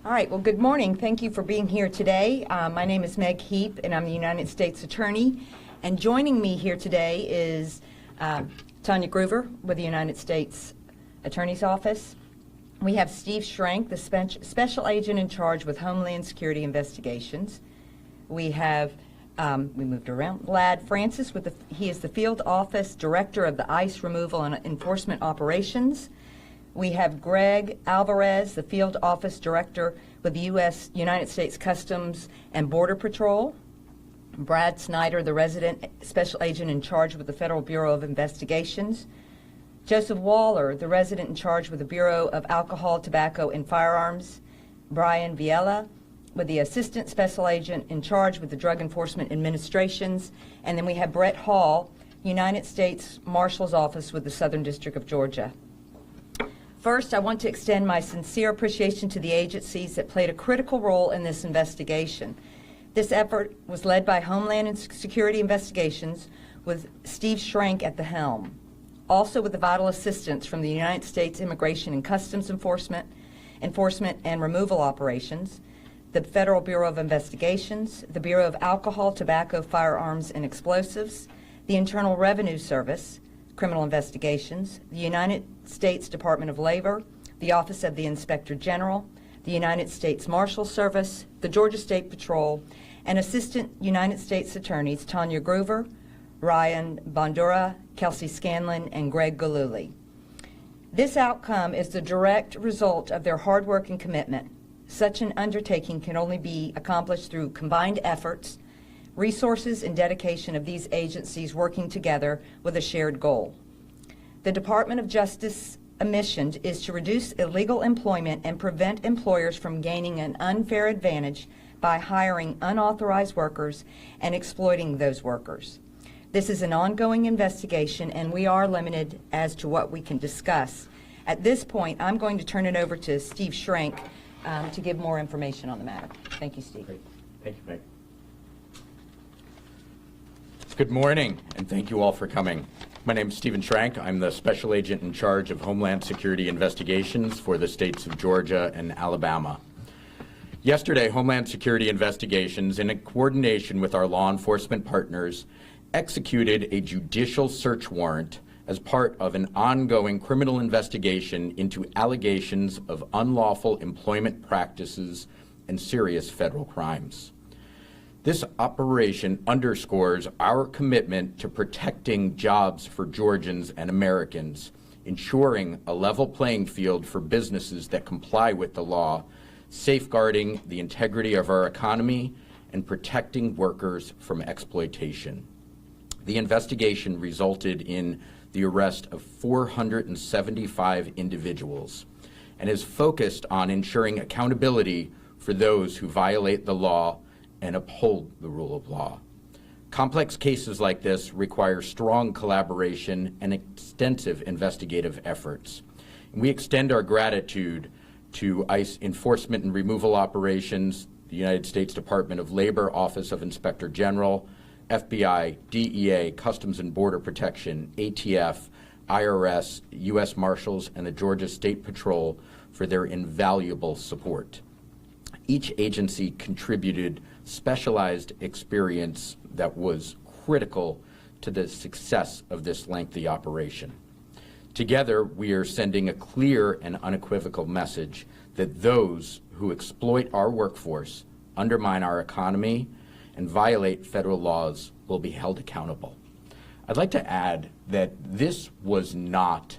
All right, well, good morning. Thank you for being here today. My name is Meg Heap, and I'm the United States Attorney. And joining me here today is Tanya Groover with the United States Attorney's Office. We have Steve Shrank, the Special Agent in charge with Homeland Security Investigations. We have, we moved around, Vlad Francis, he is the Field Office Director of the ICE Removal and Enforcement Operations. We have Greg Alvarez, the Field Office Director with the United States Customs and Border Patrol. Brad Snyder, the Resident Special Agent in charge with the Federal Bureau of Investigations. Joseph Waller, the Resident in charge with the Bureau of Alcohol, Tobacco, and Firearms. Brian Viella, with the Assistant Special Agent in charge with the Drug Enforcement Administrations. And then we have Brett Hall, United States Marshal's Office with the Southern District of Georgia. First, I want to extend my sincere appreciation to the agencies that played a critical role in this investigation. This effort was led by Homeland Security Investigations with Steve Shrank at the helm, also with the vital assistance from the United States Immigration and Customs Enforcement and Removal Operations, the Federal Bureau of Investigations, the Bureau of Alcohol, Tobacco, Firearms, and Explosives, the Internal Revenue Service, Criminal Investigations, the United States Department of Labor, the Office of the Inspector General, the United States Marshal Service, the Georgia State Patrol, and Assistant United States Attorneys Tanya Groover, Ryan Bondura, Kelsey Scanlon, and Greg Galuli. This outcome is the direct result of their hard work and commitment. Such an undertaking can only be accomplished through combined efforts, resources, and dedication of these agencies working together with a shared goal. The Department of Justice mission is to reduce illegal employment and prevent employers from gaining an unfair advantage by hiring unauthorized workers and exploiting those workers. This is an ongoing investigation, and we are limited as to what we can discuss. At this point, I'm going to turn it over to Steve Shrank to give more information on the matter. Thank you, Steve. Great. Thank you, Meg. Good morning, and thank you all for coming. My name is Stephen Shrank. I'm the Special Agent in charge of Homeland Security Investigations for the states of Georgia and Alabama. Yesterday, Homeland Security Investigations, in coordination with our law enforcement partners, executed a judicial search warrant as part of an ongoing criminal investigation into allegations of unlawful employment practices and serious federal crimes. This operation underscores our commitment to protecting jobs for Georgians and Americans, ensuring a level playing field for businesses that comply with the law, safeguarding the integrity of our economy, and protecting workers from exploitation. The investigation resulted in the arrest of 475 individuals and is focused on ensuring accountability for those who violate the law and uphold the rule of law. Complex cases like this require strong collaboration and extensive investigative efforts. And we extend our gratitude to ICE Enforcement and Removal Operations, the United States Department of Labor, Office of Inspector General, FBI, DEA, Customs and Border Protection, ATF, IRS, U.S. Marshals, and the Georgia State Patrol for their invaluable support. Each agency contributed specialized experience that was critical to the success of this lengthy operation. Together, we are sending a clear and unequivocal message that those who exploit our workforce, undermine our economy, and violate federal laws will be held accountable. I'd like to add that this was not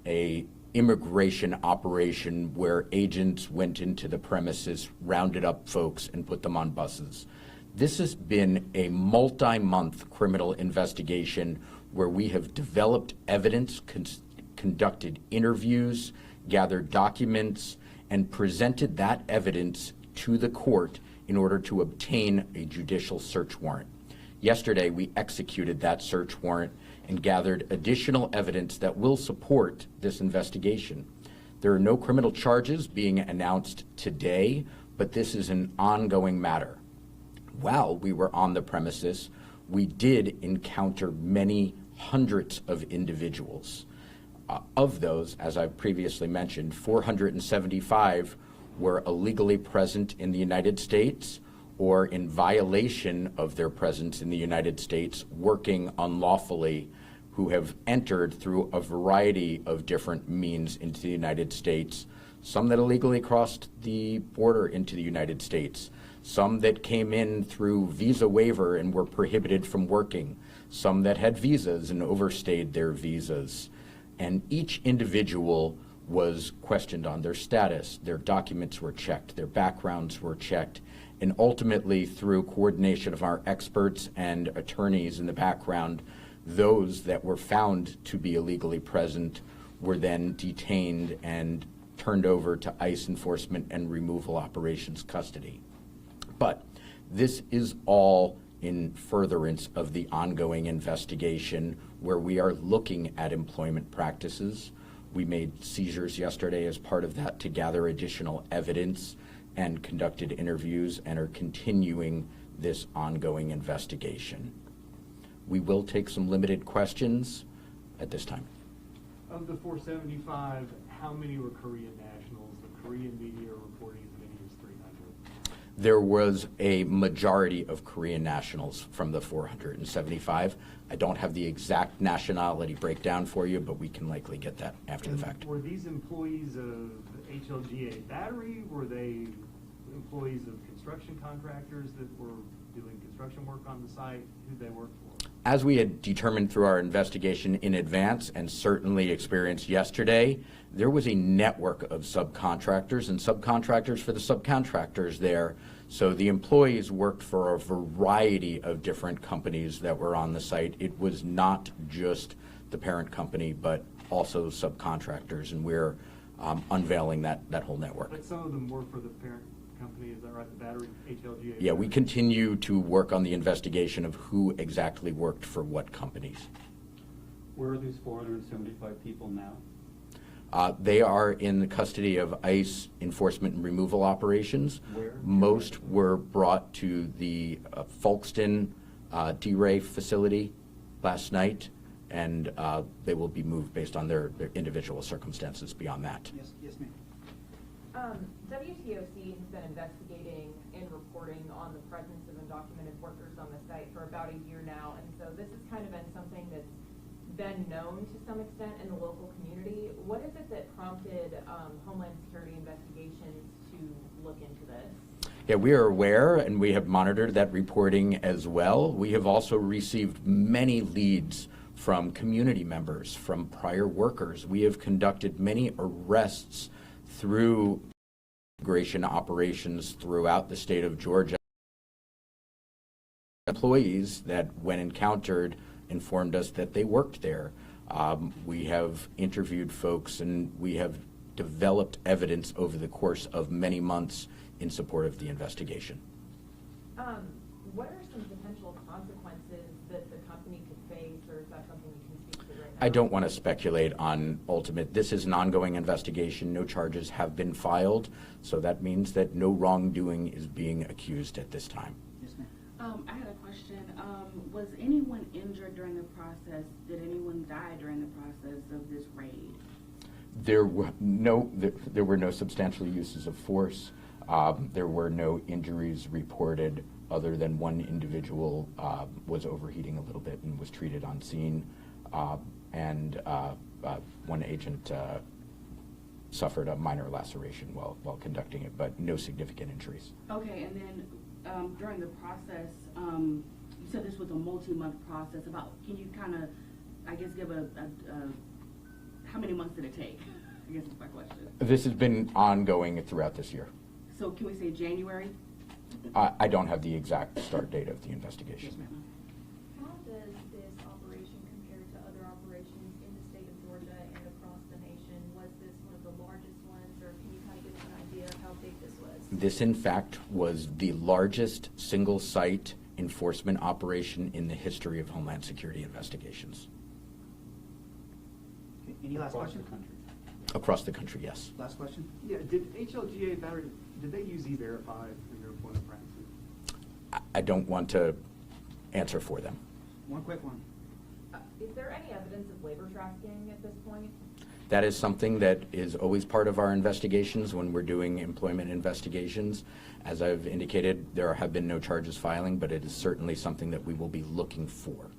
an immigration operation where agents went into the premises, rounded up folks, and put them on buses. This has been a multi-month criminal investigation where we have developed evidence, conducted interviews, gathered documents, and presented that evidence to the court in order to obtain a judicial search warrant. Yesterday, we executed that search warrant and gathered additional evidence that will support this investigation. There are no criminal charges being announced today, but this is an ongoing matter. While we were on the premises, we did encounter many hundreds of individuals. Of those, as I previously mentioned, 475 were illegally present in the United States or in violation of their presence in the United States, working unlawfully, who have entered through a variety of different means into the United States, some that illegally crossed the border into the United States, some that came in through visa waiver and were prohibited from working, some that had visas and overstayed their visas. And each individual was questioned on their status. Their documents were checked, their backgrounds were checked, and ultimately through coordination of our experts and attorneys in the background, those that were found to be illegally present were then detained and turned over to ICE enforcement and removal operations custody. But this is all in furtherance of the ongoing investigation where we are looking at employment practices. We made seizures yesterday as part of that to gather additional evidence and conducted interviews and are continuing this ongoing investigation. We will take some limited questions at this time. Of the 475, how many were Korean nationals? The Korean media are reporting as many as 300. There was a majority of Korean nationals from the 475. I don't have the exact nationality breakdown for you, but we can likely get that after the fact. Were these employees of HLGA Battery? Were they employees of construction contractors that were doing construction work on the site? Who they worked for? As we had determined through our investigation in advance and certainly experienced yesterday, there was a network of subcontractors and subcontractors for the subcontractors there. So the employees worked for a variety of different companies that were on the site. It was not just the parent company, but also subcontractors, and we're unveiling that whole network. But some of them work for the parent company, is that right? The battery, HLGA? Yeah, we continue to work on the investigation of who exactly worked for what companies. Where are these 475 people now? They are in the custody of ICE enforcement and removal operations. Where? Most were brought to the Folkston D-Ray facility last night, and they will be moved based on their individual circumstances beyond that. Yes, ma'am. WTOC has been investigating and reporting on the presence of undocumented workers on the site for about a year now, and so this has kind of been something that's been known to some extent in the local community. What is it that prompted Homeland Security Investigations to look into this? Yeah, we are aware, and we have monitored that reporting as well. We have also received many leads from community members, from prior workers. We have conducted many arrests through immigration operations throughout the state of Georgia. Employees that, when encountered, informed us that they worked there. We have interviewed folks, and we have developed evidence over the course of many months in support of the investigation. What are some potential consequences that the company could face, or is that something you can speak to right now? I don't want to speculate on ultimate. This is an ongoing investigation. No charges have been filed, so that means that no wrongdoing is being accused at this time. Yes, ma'am. I had a question. Was anyone injured during the process? Did anyone die during the process of this raid? There were no substantial uses of force. There were no injuries reported, other than one individual was overheating a little bit and was treated on scene, and one agent suffered a minor laceration while conducting it, but no significant injuries. Okay, and then during the process, you said this was a multi-month process. Can you kind of, I guess, give how many months did it take? I guess that's my question. This has been ongoing throughout this year. So can we say January? I don't have the exact start date of the investigation. Yes, ma'am. How does this operation compare to other operations in the state of Georgia and across the nation? Was this one of the largest ones, or can you kind of give us an idea of how big this was? This, in fact, was the largest single-site enforcement operation in the history of Homeland Security Investigations. Okay, any last Across question? the country. Across the country, yes. Last question? Yeah, did HLGA Battery, did they use E-Verify in their employment practices? I don't want to answer for them. One quick one. Is there any evidence of labor trafficking at this point? That is something that is always part of our investigations when we're doing employment investigations. As I've indicated, there have been no charges filing, but it is certainly something that we will be looking for.